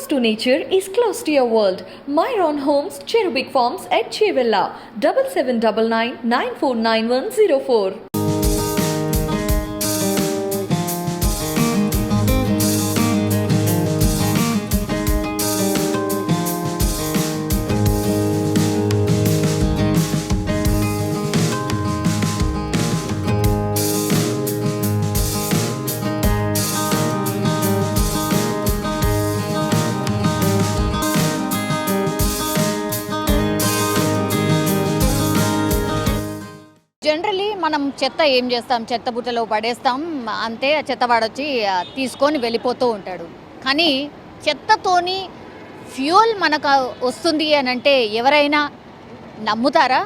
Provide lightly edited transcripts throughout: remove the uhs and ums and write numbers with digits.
Close to nature is close to your world. Myron Homes, Cherubic Farms at Chevilla, 7799 949104. Generally మనం చెత్త ఏం చేస్తాం, చెత్త బుట్టలో పడేస్తాం, అంతే చెత్త వాడొచ్చి తీసుకొని వెళ్ళిపోతూ ఉంటాడు. కానీ చెత్తతోని ఫ్యూయల్ మనకు వస్తుంది అని అంటే ఎవరైనా నమ్ముతారా?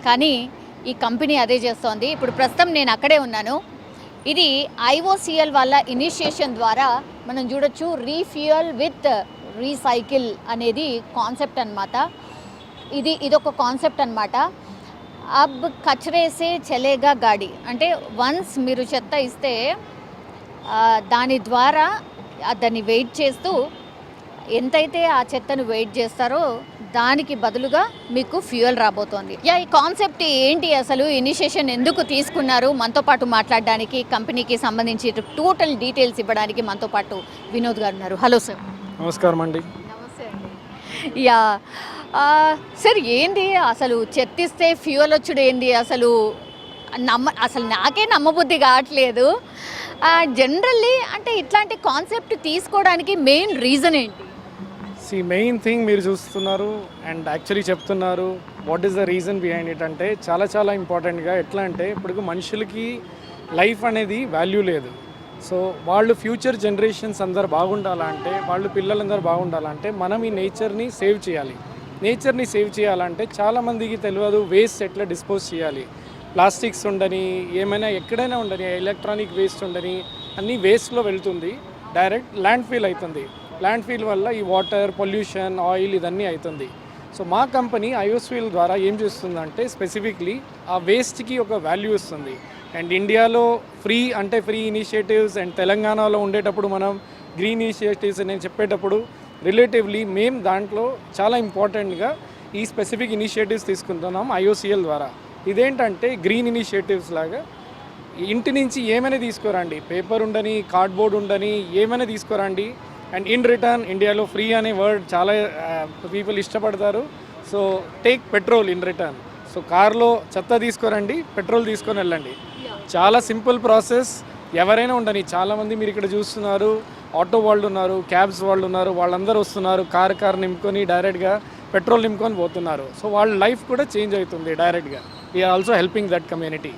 కానీ ఈ కంపెనీ అదే చేస్తోంది. ఇప్పుడు ప్రస్తుతం నేను అక్కడే ఉన్నాను. ఇది IOCL వాళ్ళ ఇనిషియేషన్ ద్వారా మనం చూడొచ్చు. రీఫ్యూయల్ విత్ రీసైకిల్ అనేది కాన్సెప్ట్ అనమాట. ఇదొక కాన్సెప్ట్ అనమాట. అబ్ కచరే సే చలేగా గాడి అంటే వన్స్ మీరు చెత్త ఇస్తే దాని ద్వారా దాన్ని వెయిట్ చేస్తూ ఎంతైతే ఆ చెత్తను వెయిట్ చేస్తారో దానికి బదులుగా మీకు ఫ్యూయల్ రాబోతోంది. ఈ కాన్సెప్ట్ ఏంటి, అసలు ఇనిషియేషన్ ఎందుకు తీసుకున్నారు? మనతో పాటు మాట్లాడడానికి, కంపెనీకి సంబంధించి టోటల్ డీటెయిల్స్ ఇవ్వడానికి మనతో పాటు వినోద్ గారు ఉన్నారు. Hello sir. నమస్కారం అండి. నమస్తే అండి. సార్, ఏంది అసలు చెత్తిస్తే ఫ్యూయల్ వచ్చుడు ఏంది? అసలు నాకే నమ్మబుద్ధి కావట్లేదు. జనరల్లీ అంటే ఇట్లాంటి కాన్సెప్ట్ తీసుకోవడానికి మెయిన్ రీజన్ ఏంటి? మెయిన్ థింగ్ మీరు చూస్తున్నారు అండ్ యాక్చువల్లీ చెప్తున్నారు. What is the reason behind it అంటే చాలా ఇంపార్టెంట్గా ఎట్లా అంటే ఇప్పుడు మనుషులకి లైఫ్ అనేది వాల్యూ లేదు. సో వాళ్ళు ఫ్యూచర్ జనరేషన్స్ అందరు బాగుండాలంటే, వాళ్ళు పిల్లలందరూ బాగుండాలంటే మనం ఈ నేచర్ని సేవ్ చేయాలి. నేచర్ని సేవ్ చేయాలంటే చాలామందికి తెలియదు వేస్ట్ ఎట్లా డిస్పోజ్ చేయాలి. ప్లాస్టిక్స్ ఉండని, ఏమైనా ఎక్కడైనా ఉండని, ఎలక్ట్రానిక్ వేస్ట్ ఉండని అన్నీ వేస్ట్లో వెళ్తుంది, డైరెక్ట్ ల్యాండ్ ఫీల్ అవుతుంది. ల్యాండ్ ఫీల్ వల్ల ఈ వాటర్ పొల్యూషన్, ఆయిల్ ఇదన్నీ అవుతుంది. సో మా కంపెనీ IOCL ద్వారా ఏం చేస్తుందంటే స్పెసిఫిక్లీ ఆ వేస్ట్కి ఒక వాల్యూ ఇస్తుంది. అండ్ ఇండియాలో ఫ్రీ ఇనిషియేటివ్స్ అండ్ తెలంగాణలో ఉండేటప్పుడు మనం గ్రీన్ ఇనిషియేటివ్స్ నేను చెప్పేటప్పుడు రిలేటివ్లీ మేము దాంట్లో చాలా ఇంపార్టెంట్గా ఈ స్పెసిఫిక్ ఇనిషియేటివ్స్ తీసుకుంటున్నాం IOCL ద్వారా. ఇదేంటంటే గ్రీన్ ఇనిషియేటివ్స్ లాగా ఇంటి నుంచి ఏమైనా తీసుకురండి, పేపర్ ఉండని, కార్డ్బోర్డ్ ఉండని, ఏమైనా తీసుకురండి. అండ్ ఇన్ రిటర్న్ ఇండియాలో ఫ్రీ అనే వర్డ్ చాలా పీపుల్ ఇష్టపడతారు. So take petrol in return. So కార్లో చెత్త తీసుకురండి, పెట్రోల్ తీసుకొని వెళ్ళండి. చాలా సింపుల్ ప్రాసెస్. ఎవరైనా ఉండని, చాలామంది మీరు ఇక్కడ చూస్తున్నారు, ఆటో వాళ్ళు ఉన్నారు, క్యాబ్స్ వాళ్ళు ఉన్నారు, వాళ్ళందరూ వస్తున్నారు, కార్ నింపుకొని డైరెక్ట్గా పెట్రోల్ నింపుకొని పోతున్నారు. సో వాళ్ళ లైఫ్ కూడా చేంజ్ అవుతుంది డైరెక్ట్గా. We're also helping that community.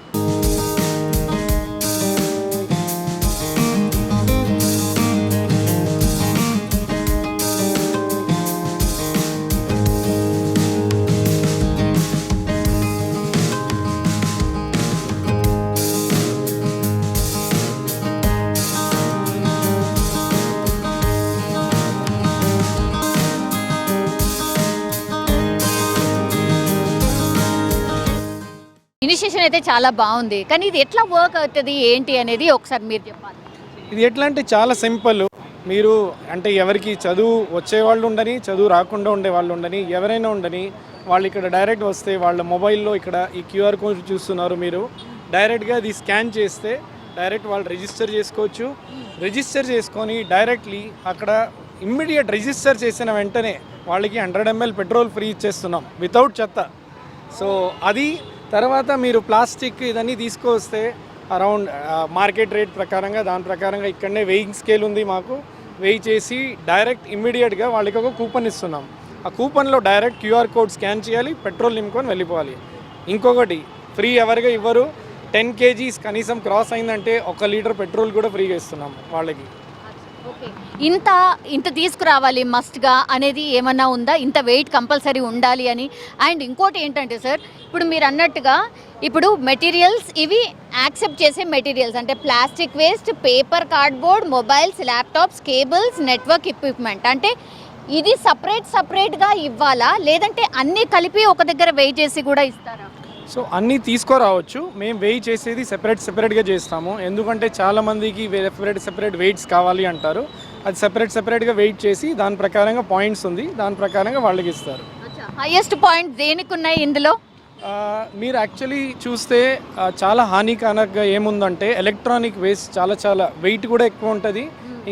Initiation అయితే చాలా బాగుంది, కానీ ఇది ఎట్లా వర్క్ అవుతుంది ఏంటి అనేది ఒకసారి మీరు చెప్పాలి. ఇది ఎట్లా అంటే చాలా సింపుల్. మీరు అంటే ఎవరికి చదువు వచ్చేవాళ్ళు ఉండని, చదువు రాకుండా ఉండే వాళ్ళు ఉండని, ఎవరైనా ఉండని, వాళ్ళు ఇక్కడ డైరెక్ట్ వస్తే వాళ్ళ మొబైల్లో ఇక్కడ ఈ QR కోడ్ చూస్తున్నారు మీరు, డైరెక్ట్గా అది స్కాన్ చేస్తే డైరెక్ట్ వాళ్ళు రిజిస్టర్ చేసుకోవచ్చు. రిజిస్టర్ చేసుకొని డైరెక్ట్లీ అక్కడ ఇమ్మీడియట్ రిజిస్టర్ చేసిన వెంటనే వాళ్ళకి 100 ml పెట్రోల్ ఫ్రీ ఇచ్చేస్తున్నాం వితౌట్ చెత్త. సో అది తర్వాత మీరు ప్లాస్టిక్ ఇదన్నీ తీసుకొస్తే అరౌండ్ మార్కెట్ రేట్ ప్రకారంగా దాని ప్రకారంగా ఇక్కడనే వెయింగ్ స్కేల్ ఉంది మాకు. వెయి చేసి డైరెక్ట్ ఇమ్మీడియట్గా వాళ్ళకి ఒక కూపన్ ఇస్తున్నాం. ఆ కూపన్లో డైరెక్ట్ QR కోడ్ స్కాన్ చేయాలి, పెట్రోల్ నింపుకొని వెళ్ళిపోవాలి. ఇంకొకటి ఫ్రీ ఎవరిగా ఇవ్వరు. 10 kgs కనీసం క్రాస్ అయిందంటే 1 లీటర్ పెట్రోల్ కూడా ఫ్రీగా ఇస్తున్నాం వాళ్ళకి. ఇంత తీసుకురావాలి మస్ట్గా అనేది ఏమన్నా ఉందా? ఇంత వెయిట్ కంపల్సరీ ఉండాలి అని. అండ్ ఇంకోటి ఏంటంటే సార్, ఇప్పుడు మీరు అన్నట్టుగా ఇప్పుడు మెటీరియల్స్ ఇవి యాక్సెప్ట్ చేసే మెటీరియల్స్ అంటే plastic waste, paper, cardboard, mobiles, laptops, cables, network equipment అంటే ఇది సపరేట్గా ఇవ్వాలా, లేదంటే అన్నీ కలిపి ఒక దగ్గర వెయిట్ చేసి కూడా ఇస్తారా? సో అన్నీ తీసుకురావచ్చు. మేము వెయిట్ చేసేది సెపరేట్గా చేస్తాము. ఎందుకంటే చాలామందికి సెపరేట్ వెయిట్స్ కావాలి అంటారు. అది సెపరేట్గా వెయిట్ చేసి దాని ప్రకారంగా పాయింట్స్ ఉంది, దాని ప్రకారంగా వాళ్ళకి ఇస్తారు. హైయెస్ట్ పాయింట్ దేనికి ఉన్నాయి ఇందులో? మీరు యాక్చువల్లీ చూస్తే చాలా హానికారకంగా ఏముందంటే ఎలక్ట్రానిక్ వేస్ట్ చాలా వెయిట్ కూడా ఎక్కువ ఉంటుంది.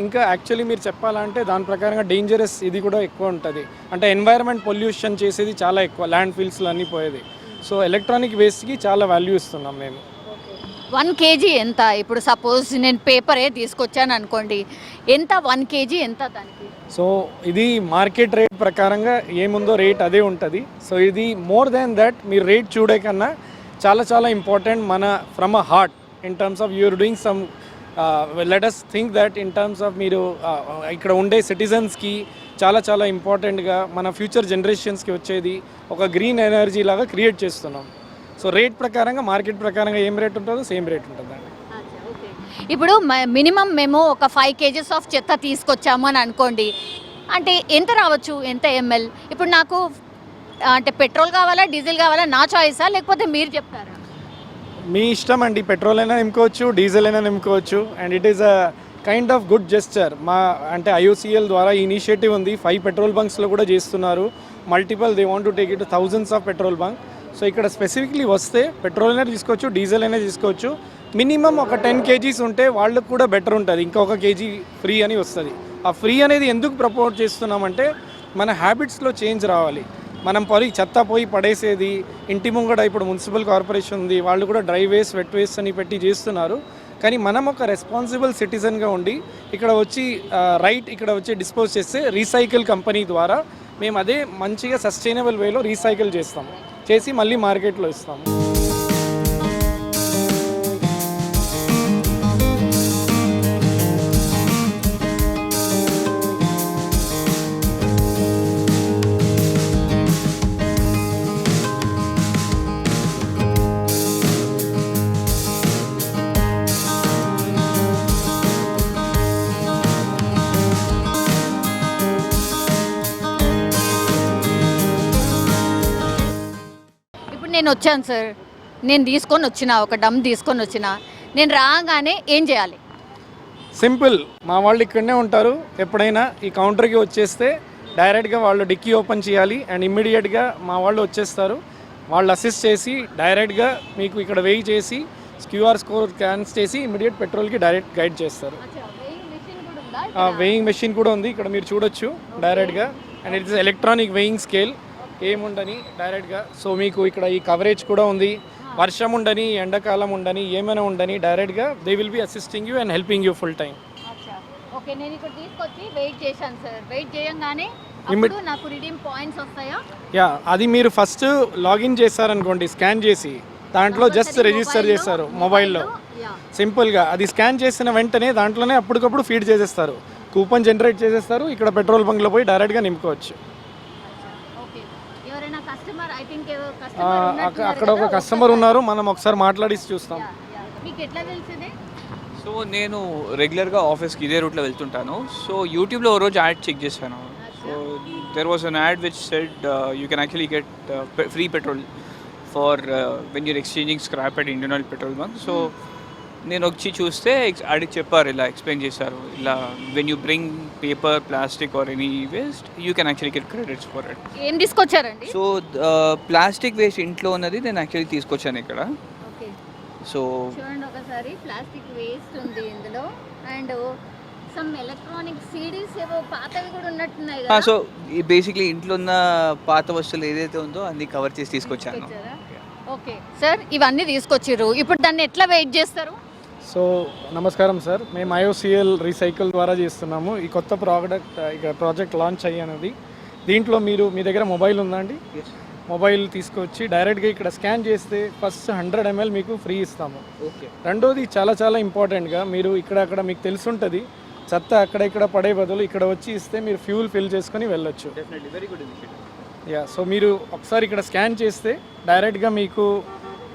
ఇంకా యాక్చువల్లీ మీరు చెప్పాలంటే దాని ప్రకారంగా డేంజరస్ ఇది కూడా ఎక్కువ ఉంటుంది. అంటే ఎన్వైరన్మెంట్ పొల్యూషన్ చేసేది చాలా ఎక్కువ, ల్యాండ్ ఫిల్స్లో అన్నీ పోయేది. సో ఎలక్ట్రానిక్ వేస్ట్కి చాలా వాల్యూ ఇస్తున్నాం మేము. 1 kg ఎంత? ఇప్పుడు సపోజ్ నేను పేపరే తీసుకొచ్చాను అనుకోండి, ఎంత 1 kg ఎంత దానికి? సో ఇది మార్కెట్ రేట్ ప్రకారంగా ఏముందో రేట్ అదే ఉంటుంది. సో ఇది మోర్ దాన్ దట్ మీరు రేట్ చూడే కన్నా చాలా ఇంపార్టెంట్ మన from a heart in terms of you're doing some let us think that in terms of మీరు ఇక్కడ ఉండే సిటిజన్స్కి చాలా ఇంపార్టెంట్గా మన ఫ్యూచర్ జనరేషన్స్కి వచ్చేది ఒక గ్రీన్ ఎనర్జీ లాగా క్రియేట్ చేస్తున్నాం. సో రేట్ ప్రకారంగా మార్కెట్ ప్రకారంగా ఏం రేట్ ఉంటుందో సేమ్ రేట్ ఉంటుందండి. ఇప్పుడు మినిమం మేము ఒక 5 kgs ఆఫ్ చెత్త తీసుకొచ్చాము అని అనుకోండి, అంటే ఎంత రావచ్చు, ఎంత ఎంఎల్? ఇప్పుడు నాకు అంటే పెట్రోల్ కావాలా, డీజిల్ కావాలా, నా చాయిసా లేకపోతే మీరు చెప్తారా? మీ ఇష్టం అండి, పెట్రోల్ అయినా నింపుకోవచ్చు, డీజిల్ అయినా నింపుకోవచ్చు. And it is a kind of good gesture. మా అంటే IOCL ద్వారా ఈ ఇనిషియేటివ్ ఉంది. 5 పెట్రోల్ బంక్స్లో కూడా చేస్తున్నారు. Multiple they want to take it thousands of petrol bunk. So ఇక్కడ స్పెసిఫిక్లీ వస్తే పెట్రోల్ అయినా తీసుకోవచ్చు, డీజిల్ అయినా తీసుకోవచ్చు. మినిమం ఒక 10 kgs ఉంటే వాళ్ళకు కూడా బెటర్ ఉంటుంది, ఇంకొక కేజీ ఫ్రీ అని వస్తుంది. ఆ ఫ్రీ అనేది ఎందుకు ప్రపోజ్ చేస్తున్నామంటే మన హ్యాబిట్స్లో చేంజ్ రావాలి. మనం చెత్త పోయి పడేసేది, ఇంటి ముంగడ ఇప్పుడు మున్సిపల్ కార్పొరేషన్ ఉంది, వాళ్ళు కూడా డ్రై వేస్ట్, వెట్ వేస్ట్ అని పెట్టి చేస్తున్నారు. కానీ మనం ఒక రెస్పాన్సిబుల్ సిటిజన్గా ఉండి ఇక్కడ వచ్చి ఇక్కడ వచ్చి డిస్పోజ్ చేస్తే రీసైకిల్ కంపెనీ ద్వారా మేము అదే మంచిగా సస్టైనబుల్ వేలో రీసైకిల్ చేసి మళ్ళీ మార్కెట్లో ఇస్తాము. నేను వచ్చాను సార్, నేను తీసుకొని వచ్చిన ఒక డమ్ తీసుకొని వచ్చిన, నేను రాగానే ఏం చేయాలి? సింపుల్, మా వాళ్ళు ఇక్కడనే ఉంటారు. ఎప్పుడైనా ఈ కౌంటర్కి వచ్చేస్తే డైరెక్ట్గా వాళ్ళు డిక్కీ ఓపెన్ చేయాలి అండ్ ఇమ్మీడియట్గా మా వాళ్ళు వచ్చేస్తారు. వాళ్ళు అసిస్ట్ చేసి డైరెక్ట్గా మీకు ఇక్కడ వెయ్యి చేసి క్యూఆర్ కోడ్ స్కాన్స్ చేసి ఇమ్మీడియట్ పెట్రోల్కి డైరెక్ట్ గైడ్ చేస్తారు. వెయింగ్ మెషిన్ కూడా ఉంది ఇక్కడ, మీరు చూడొచ్చు డైరెక్ట్గా. And it's electronic weighing scale, ఏముండని డైరెక్ట్గా. సో మీకు ఇక్కడ ఈ కవరేజ్ కూడా ఉంది. వర్షం ఉండని, ఎండాకాలం ఉండని, ఏమైనా ఉండని డైరెక్ట్గా they will be assisting you and helping you full time. Okay, నేను ఇక్కడ తీసుకొచ్చి వెయిట్ చేశాను సార్. వెయిట్ చేయంగానే నాకు రిడీమ్ పాయింట్స్ వస్తాయా? యా, అది మీరు ఫస్ట్ లాగిన్ చేశారనుకోండి, స్కాన్ చేసి దాంట్లో జస్ట్ రిజిస్టర్ చేస్తారు మొబైల్లో. సింపుల్గా అది స్కాన్ చేసిన వెంటనే దాంట్లోనే అప్పటికప్పుడు ఫీడ్ చేసేస్తారు, కూపన్ జనరేట్ చేసేస్తారు. ఇక్కడ పెట్రోల్ బంక్లో పోయి డైరెక్ట్గా నింపుకోవచ్చు. అక్కడ ఒక కస్టమర్ ఉన్నారు, మనం ఒకసారి మాట్లాడి చూస్తాం. మీకు ఎట్లా తెలిసింది? సో నేను రెగ్యులర్గా ఆఫీస్కి ఇదే రూట్లో వెళ్తుంటాను. సో యూట్యూబ్లో ఓ రోజు యాడ్ చెక్ చేశాను. So there was an ad which said you can actually get free petrol for when you're exchanging scrap at Indian oil petrol bunk. So నేను వచ్చి చూస్తే ఆడికి చెప్పారు, ఇలా ఎక్స్ప్లెయిన్ చేశారు, ఇలా when you bring paper, plastic or any waste you can actually get credits for it. ఏం తీసుకొచ్చారండి? సో ప్లాస్టిక్ వేస్ట్ ఇంట్లో ఉన్నది నేను యాక్చువల్లీ తీసుకొచ్చాను ఇక్కడ. సో చూడండి ఒకసారి, ప్లాస్టిక్ వేస్ట్ ఉంది ఇందులో అండ్ సమ్ ఎలక్ట్రానిక్ సిడీస్ ఏవో పాతవి కూడా ఉన్నట్టున్నాయి కదా. సో బేసిక్లీ ఇంట్లో ఉన్న పాత వస్తువులు ఏదైతే ఉందో అన్ని కవర్ చేసి తీసుకొచ్చాను. ఓకే సార్, ఇవన్నీ తీసుకొచ్చిర్రు, ఇప్పుడు దాన్ని ఎట్లా వెయిట్ చేస్తారు? సో నమస్కారం సార్, మేము IOCL రీసైకిల్ ద్వారా చేస్తున్నాము ఈ కొత్త ప్రాజెక్ట్ లాంచ్ అయ్యానది. దీంట్లో మీ దగ్గర మొబైల్ ఉందా అండి? మొబైల్ తీసుకొచ్చి డైరెక్ట్గా ఇక్కడ స్కాన్ చేస్తే ఫస్ట్ 100 ml మీకు ఫ్రీ ఇస్తాము. ఓకే. రెండోది చాలా ఇంపార్టెంట్గా, మీరు అక్కడ మీకు తెలుసుంటుంది, చెత్త అక్కడ పడే బదులు ఇక్కడ వచ్చి ఇస్తే మీరు ఫ్యూల్ ఫిల్ చేసుకొని వెళ్ళొచ్చు. Definitely very good initiative. Yeah, so మీరు ఒకసారి ఇక్కడ స్కాన్ చేస్తే డైరెక్ట్గా మీకు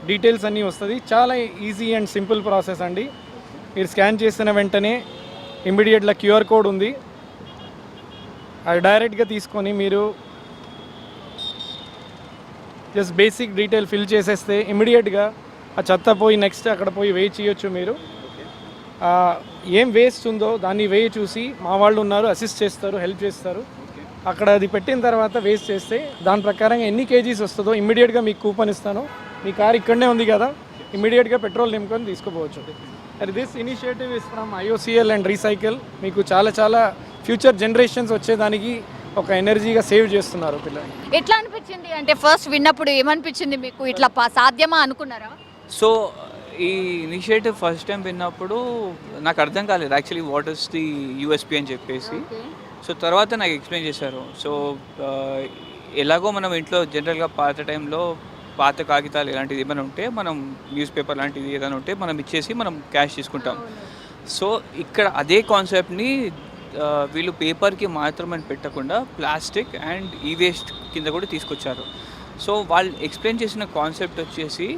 డీటెయిల్స్ అన్నీ వస్తుంది. చాలా ఈజీ అండ్ సింపుల్ ప్రాసెస్ అండి. మీరు స్కాన్ చేసిన వెంటనే ఇమ్మీడియట్గా QR కోడ్ ఉంది, అది డైరెక్ట్గా తీసుకొని మీరు జస్ట్ బేసిక్ డీటెయిల్ ఫిల్ చేసేస్తే ఇమ్మీడియట్గా ఆ చెత్త పోయి నెక్స్ట్ అక్కడ పోయి వెయిట్ చేయొచ్చు. మీరు ఏం వేస్ట్ ఉందో దాన్ని వేయి చూసి మా వాళ్ళు ఉన్నారు, అసిస్ట్ చేస్తారు, హెల్ప్ చేస్తారు. అక్కడ అది పెట్టిన తర్వాత వేస్ట్ చేస్తే దాని ప్రకారంగా ఎన్ని కేజీస్ వస్తుందో ఇమ్మీడియట్గా మీకు కూపన్ ఇస్తాను. మీ కార్ ఇక్కడనే ఉంది కదా, ఇమ్మీడియట్గా పెట్రోల్ నింపుకొని తీసుకుపోవచ్చు. This initiative is from IOCL and recycle. మీకు చాలా ఫ్యూచర్ జనరేషన్స్ వచ్చేదానికి ఒక ఎనర్జీగా సేవ్ చేస్తున్నారు పిల్లలు. ఎట్లా అనిపించింది అంటే ఫస్ట్ విన్నప్పుడు ఏమనిపించింది మీకు? ఇట్లా సాధ్యమా అనుకున్నారా? సో ఈ ఇనిషియేటివ్ ఫస్ట్ టైం విన్నప్పుడు నాకు అర్థం కాలేదు actually what is the USP అని చెప్పేసి. సో తర్వాత నాకు ఎక్స్ప్లెయిన్ చేశారు. సో ఎలాగో మనం ఇంట్లో జనరల్గా పాత టైంలో పాత కాగితాలు ఇలాంటిది ఏమైనా ఉంటే మనం న్యూస్ పేపర్ లాంటిది ఏదైనా ఉంటే మనం ఇచ్చేసి మనం క్యాష్ తీసుకుంటాం. సో ఇక్కడ అదే కాన్సెప్ట్ని వీళ్ళు పేపర్కి మాత్రమే పెట్టకుండా ప్లాస్టిక్ అండ్ ఈ వేస్ట్ కింద కూడా తీసుకొచ్చారు. సో వాళ్ళు ఎక్స్ప్లెయిన్ చేసిన కాన్సెప్ట్ వచ్చేసి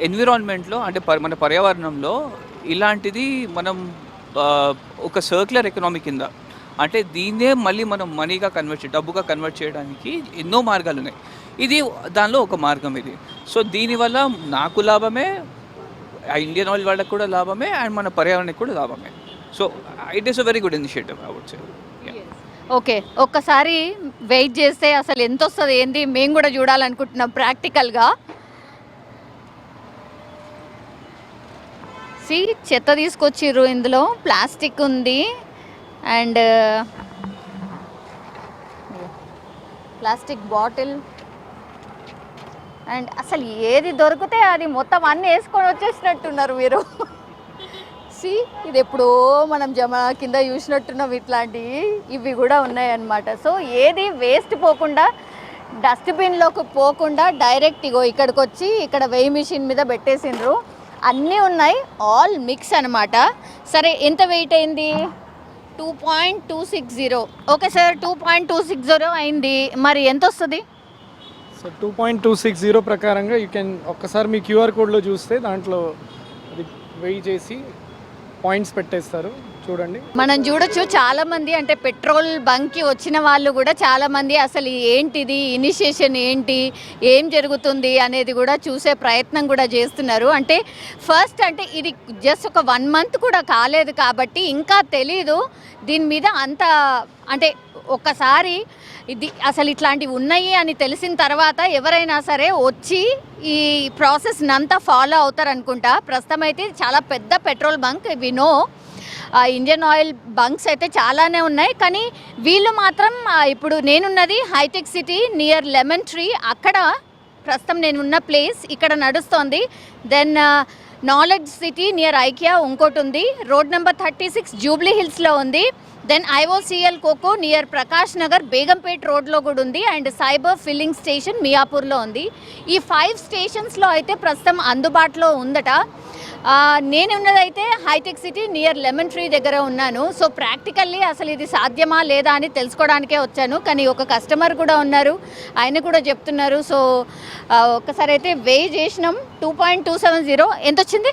ఎన్విరాన్మెంట్లో అంటే మన పర్యావరణంలో ఇలాంటిది మనం ఒక సర్క్యులర్ ఎకనామీ కింద అంటే దీన్నే మళ్ళీ మనం మనీగా డబ్బుగా కన్వర్ట్ చేయడానికి ఎన్నో మార్గాలు ఉన్నాయి. ఇది దానిలో ఒక మార్గం ఇది. సో దీనివల్ల నాకు లాభమే, ఇండియన్ ఆయిల్ వాళ్ళకి కూడా లాభమే అండ్ మన పర్యావరణానికి కూడా లాభమే. So it is a very good initiative I would say. Okay, ఒక్కసారి వెయిట్ చేస్తే అసలు ఎంత వస్తుంది ఏంది మేము కూడా చూడాలనుకుంటున్నాం ప్రాక్టికల్గా. చెత్త తీసుకొచ్చిర్రు, ఇందులో ప్లాస్టిక్ ఉంది అండ్ ప్లాస్టిక్ బాటిల్ అండ్ అసలు ఏది దొరికితే అది మొత్తం అన్నీ వేసుకొని వచ్చేసినట్టున్నారు మీరు. ఇది ఎప్పుడో మనం జమ కింద చూసినట్టున్నాం, ఇట్లాంటివి ఇవి కూడా ఉన్నాయన్నమాట. సో ఏది వేస్ట్ పోకుండా డస్ట్బిన్లోకి పోకుండా డైరెక్ట్ ఇక్కడికి వచ్చి ఇక్కడ వెయ్యి మిషన్ మీద పెట్టేసిండ్రు. అన్నీ ఉన్నాయి, ఆల్ మిక్స్ అనమాట. సరే, ఎంత వెయిట్ అయింది? 2.260. ఓకే సార్, 2.260 అయింది. మరి ఎంత వస్తుంది? సో 2.260 ప్రకారంగా యూ కెన్ ఒక్కసారి మీ క్యూఆర్ కోడ్లో చూస్తే దాంట్లో అది వెయ్యి చేసి పాయింట్స్ పెట్టేస్తారు. చూడండి, మనం చూడొచ్చు చాలా మంది అంటే పెట్రోల్ బంక్కి వచ్చిన వాళ్ళు కూడా చాలా మంది అసలు ఏంటిది ఇనిషియేషన్ ఏంటి, ఏం జరుగుతుంది అనేది కూడా చూసే ప్రయత్నం కూడా చేస్తున్నారు. అంటే ఫస్ట్ అంటే ఇది జస్ట్ ఒక 1 month కూడా కాలేదు కాబట్టి ఇంకా తెలీదు దీని మీద అంత. అంటే ఒక్కసారి ఇది అసలు ఇట్లాంటివి ఉన్నాయి అని తెలిసిన తర్వాత ఎవరైనా సరే వచ్చి ఈ ప్రాసెస్ అంతా ఫాలో అవుతారనుకుంటా. ప్రస్తుతం అయితే చాలా పెద్ద పెట్రోల్ బంక్ వినో ఇండియన్ ఆయిల్ బంక్స్ అయితే చాలానే ఉన్నాయి, కానీ వీళ్ళు మాత్రం ఇప్పుడు నేనున్నది హైటెక్ సిటీ నియర్ లెమన్ ట్రీ, అక్కడ ప్రస్తుతం నేనున్న ప్లేస్ ఇక్కడ నడుస్తోంది. Then Knowledge City near IKEA ఇంకోటి ఉంది, రోడ్ నెంబర్ 36 జూబ్లీ హిల్స్లో ఉంది. Then IOCL COCO near Prakash Nagar Begumpet రోడ్లో కూడా ఉంది. అండ్ సైబర్ ఫిల్లింగ్ స్టేషన్ మియాపూర్లో ఉంది. ఈ 5 స్టేషన్స్లో అయితే ప్రస్తుతం అందుబాటులో ఉందట. నేను ఉన్నదైతే హైటెక్ సిటీ నియర్ లెమన్ ట్రీ దగ్గర ఉన్నాను. సో ప్రాక్టికల్లీ అసలు ఇది సాధ్యమా లేదా అని తెలుసుకోవడానికే వచ్చాను, కానీ ఒక కస్టమర్ కూడా ఉన్నారు, ఆయన కూడా చెప్తున్నారు. సో ఒక్కసారి అయితే వెయ్యి చేసినాం. 2.270 ఎంత వచ్చింది?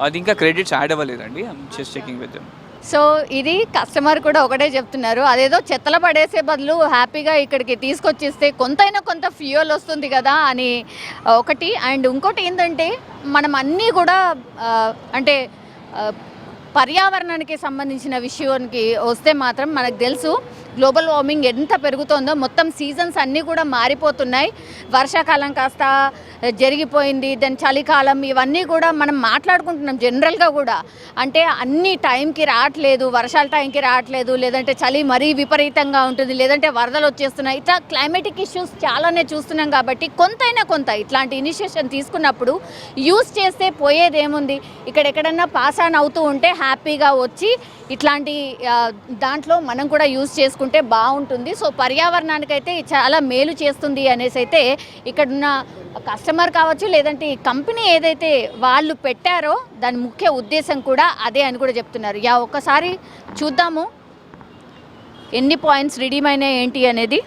అది ఇంకా క్రెడిట్స్ యాడ్ అవ్వలేదండి, just checking with them. So ఇది కస్టమర్ కూడా ఒకటే చెప్తున్నారు, అదేదో చెత్తల పడేసే బదులు హ్యాపీగా ఇక్కడికి తీసుకొచ్చిస్తే కొంత ఫ్యూయల్ వస్తుంది కదా అని ఒకటి. అండ్ ఇంకోటి ఏంటంటే మనం అన్నీ కూడా అంటే పర్యావరణానికి సంబంధించిన విషయానికి వస్తే మాత్రం మనకు తెలుసు గ్లోబల్ వార్మింగ్ ఎంత పెరుగుతుందో. మొత్తం సీజన్స్ అన్నీ కూడా మారిపోతున్నాయి. వర్షాకాలం కాస్త జరిగిపోయింది, దెన్ చలికాలం, ఇవన్నీ కూడా మనం మాట్లాడుకుంటున్నాం జనరల్గా కూడా. అంటే అన్ని టైంకి రావట్లేదు, వర్షాల టైంకి రావట్లేదు, లేదంటే చలి మరీ విపరీతంగా ఉంటుంది, లేదంటే వరదలు వచ్చేస్తున్నాయి. ఇట్లా క్లైమేటిక్ ఇష్యూస్ చాలానే చూస్తున్నాం కాబట్టి కొంత ఇట్లాంటి ఇనిషియేషన్ తీసుకున్నప్పుడు యూస్ చేస్తే పోయేది ఏముంది? ఎక్కడన్నా పాస్ ఆన్ అవుతూ ఉంటే హ్యాపీగా వచ్చి ఇట్లాంటి దాంట్లో మనం కూడా యూజ్ చేసుకుంటే బాగుంటుంది. సో పర్యావరణానికైతే చాలా మేలు చేస్తుంది అనేసి అయితే ఇక్కడున్న కస్టమర్ కావచ్చు, లేదంటే ఈ కంపెనీ ఏదైతే వాళ్ళు పెట్టారో దాని ముఖ్య ఉద్దేశం కూడా అదే అని కూడా చెప్తున్నారు. ఒక్కసారి చూద్దాము ఎన్ని పాయింట్స్ రిడీమ్ అయినాయి ఏంటి అనేది.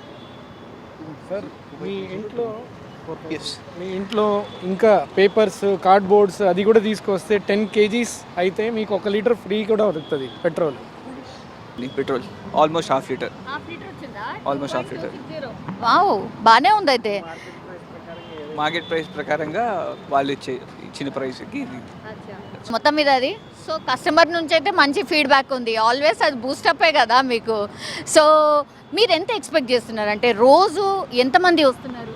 సార్, మీ ఇంట్లో ఇంకా పేపర్స్, కార్డ్బోర్డ్స్ అది కూడా తీసుకొస్తే 10 kgs అయితే మీకు 1 లీటర్ ఫ్రీ కూడా దొరుకుతుంది petrol. Almost half litre. Almost half litre. Wow, బాగానే ఉంది అయితే. మార్కెట్ ప్రైస్ ప్రకారంగా వాళ్ళు ఇచ్చిన ప్రైస్కి ఇది. మొత్తం మీద అది సో కస్టమర్ నుంచి అయితే మంచి ఫీడ్బ్యాక్ ఉంది. ఆల్వేస్ అది బూస్టప్పే కదా మీకు. సో మీరు ఎంత ఎక్స్పెక్ట్ చేస్తున్నారు, అంటే రోజు ఎంతమంది వస్తున్నారు?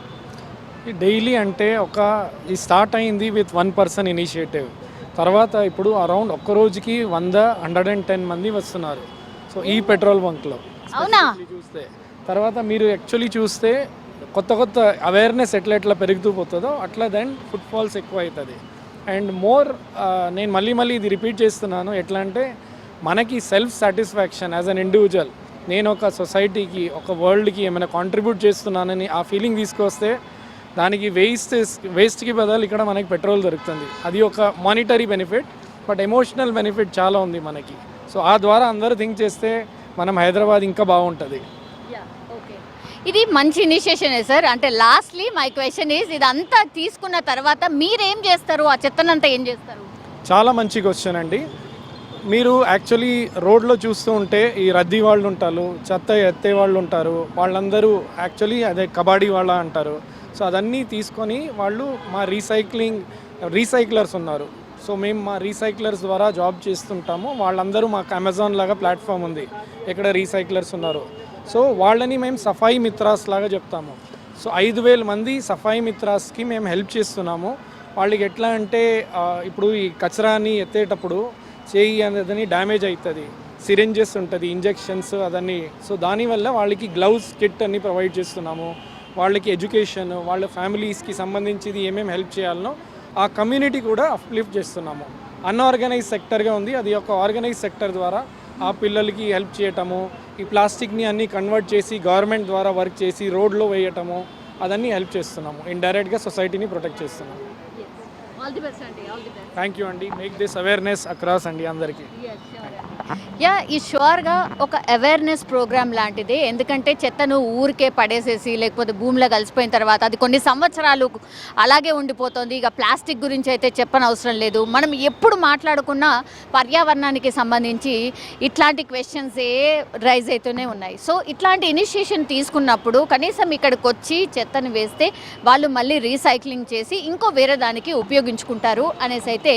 డైలీ అంటే ఈ స్టార్ట్ అయింది విత్ 1 person ఇనిషియేటివ్. తర్వాత ఇప్పుడు అరౌండ్ ఒక్క రోజుకి 110 మంది వస్తున్నారు. సో ఈ పెట్రోల్ బంక్లో అవునా? చూస్తే తర్వాత మీరు యాక్చువల్లీ చూస్తే కొత్త అవేర్నెస్ ఎట్లా పెరుగుతూ పోతుందో అట్లా దెన్ ఫుట్ ఫాల్స్ ఎక్కువ అవుతుంది. అండ్ నేను మళ్ళీ ఇది రిపీట్ చేస్తున్నాను. ఎట్లా అంటే మనకి self satisfaction as an individual, నేను ఒక సొసైటీకి ఒక వరల్డ్కి ఏమైనా కాంట్రిబ్యూట్ చేస్తున్నానని ఆ ఫీలింగ్ తీసుకొస్తే దానికి వేస్ట్కి బదులు ఇక్కడ మనకి పెట్రోల్ దొరుకుతుంది. అది ఒక monetary benefit, but emotional benefit చాలా ఉంది మనకి. సో ఆ ద్వారా అందరూ థింక్ చేస్తే మనం హైదరాబాద్ ఇంకా బాగుంటుంది. ఇది మంచి ఇనిషియేషనే సార్. అంటే లాస్ట్లీ మై క్వశ్చన్ ఈజ్, ఇదంతా తీసుకున్న తర్వాత మీరేం చేస్తారు, ఆ చెత్తనంతా ఏం చేస్తారు? చాలా మంచి క్వశ్చన్ అండి. మీరు యాక్చువల్లీ రోడ్లో చూస్తూ ఉంటే ఈ రద్దీ వాళ్ళు ఉంటారు, చెత్త ఎత్తే వాళ్ళు ఉంటారు, వాళ్ళందరూ యాక్చువల్లీ అదే కబాడీ వాళ్ళ అంటారు. సో అదన్నీ తీసుకొని వాళ్ళు మా రీసైక్లర్స్ ఉన్నారు. సో మేము మా రీసైక్లర్స్ ద్వారా జాబ్ చేస్తుంటాము. వాళ్ళందరూ మాకు అమెజాన్ లాగా ప్లాట్ఫామ్ ఉంది, ఇక్కడ రీసైక్లర్స్ ఉన్నారు. సో వాళ్ళని మేము సఫాయి మిత్రాస్ లాగా చెప్తాము. సో 5,000 మంది సఫాయి మిత్రాస్కి మేము హెల్ప్ చేస్తున్నాము. వాళ్ళకి ఎట్లా అంటే ఇప్పుడు ఈ కచరాని ఎత్తేటప్పుడు చేయి అనేది డ్యామేజ్ అవుతుంది, సిరింజెస్ ఉంటుంది, ఇంజెక్షన్స్ అదన్నీ. సో దానివల్ల వాళ్ళకి గ్లౌస్ కిట్ అన్ని ప్రొవైడ్ చేస్తున్నాము. వాళ్ళకి ఎడ్యుకేషన్, వాళ్ళ ఫ్యామిలీస్కి సంబంధించి ఏమేమి హెల్ప్ చేయాలనో ఆ కమ్యూనిటీ కూడా అప్లిఫ్ట్ చేస్తున్నాము. అన్ఆర్గనైజ్ సెక్టర్గా ఉంది, అది ఒక ఆర్గనైజ్ సెక్టర్ ద్వారా ఆ పిల్లలకి హెల్ప్ చేయటము, ఈ ప్లాస్టిక్ని అన్నీ కన్వర్ట్ చేసి గవర్నమెంట్ ద్వారా వర్క్ చేసి రోడ్లో వేయటము, అదన్నీ హెల్ప్ చేస్తున్నాము. ఇండైరెక్ట్గా సొసైటీని ప్రొటెక్ట్ చేస్తున్నాము. థ్యాంక్ యూ అండి. మేక్ దిస్ అవేర్నెస్ అక్రాస్ అండి అందరికీ. ఈ షూర్గా ఒక అవేర్నెస్ ప్రోగ్రామ్ లాంటిది. ఎందుకంటే చెత్తను ఊరికే పడేసేసి లేకపోతే భూమిలో కలిసిపోయిన తర్వాత అది కొన్ని సంవత్సరాలు అలాగే ఉండిపోతుంది. ఇక ప్లాస్టిక్ గురించి అయితే చెప్పనవసరం లేదు. మనం ఎప్పుడు మాట్లాడుకున్నా పర్యావరణానికి సంబంధించి ఇట్లాంటి క్వశ్చన్స్ రైజ్ అవుతూనే ఉన్నాయి. సో ఇట్లాంటి ఇనిషియేషన్ తీసుకున్నప్పుడు కనీసం ఇక్కడికి వచ్చి చెత్తను వేస్తే వాళ్ళు మళ్ళీ రీసైక్లింగ్ చేసి ఇంకో వేరే దానికి ఉపయోగించుకుంటారు అనేసి అయితే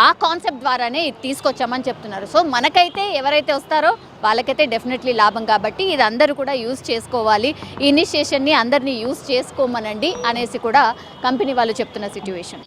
ఆ కాన్సెప్ట్ ద్వారానే ఇది తీసుకొచ్చామని చెప్తున్నారు. సో మనకైతే ఎవరైతే వస్తారో వాళ్ళకైతే డెఫినెట్లీ లాభం. కాబట్టి ఇది అందరూ కూడా యూజ్ చేసుకోవాలి, ఈ ఇనిషియేషన్ని అందరినీ యూజ్ చేసుకోమనండి అనేసి కూడా కంపెనీ వాళ్ళు చెప్తున్న సిచ్యువేషన్.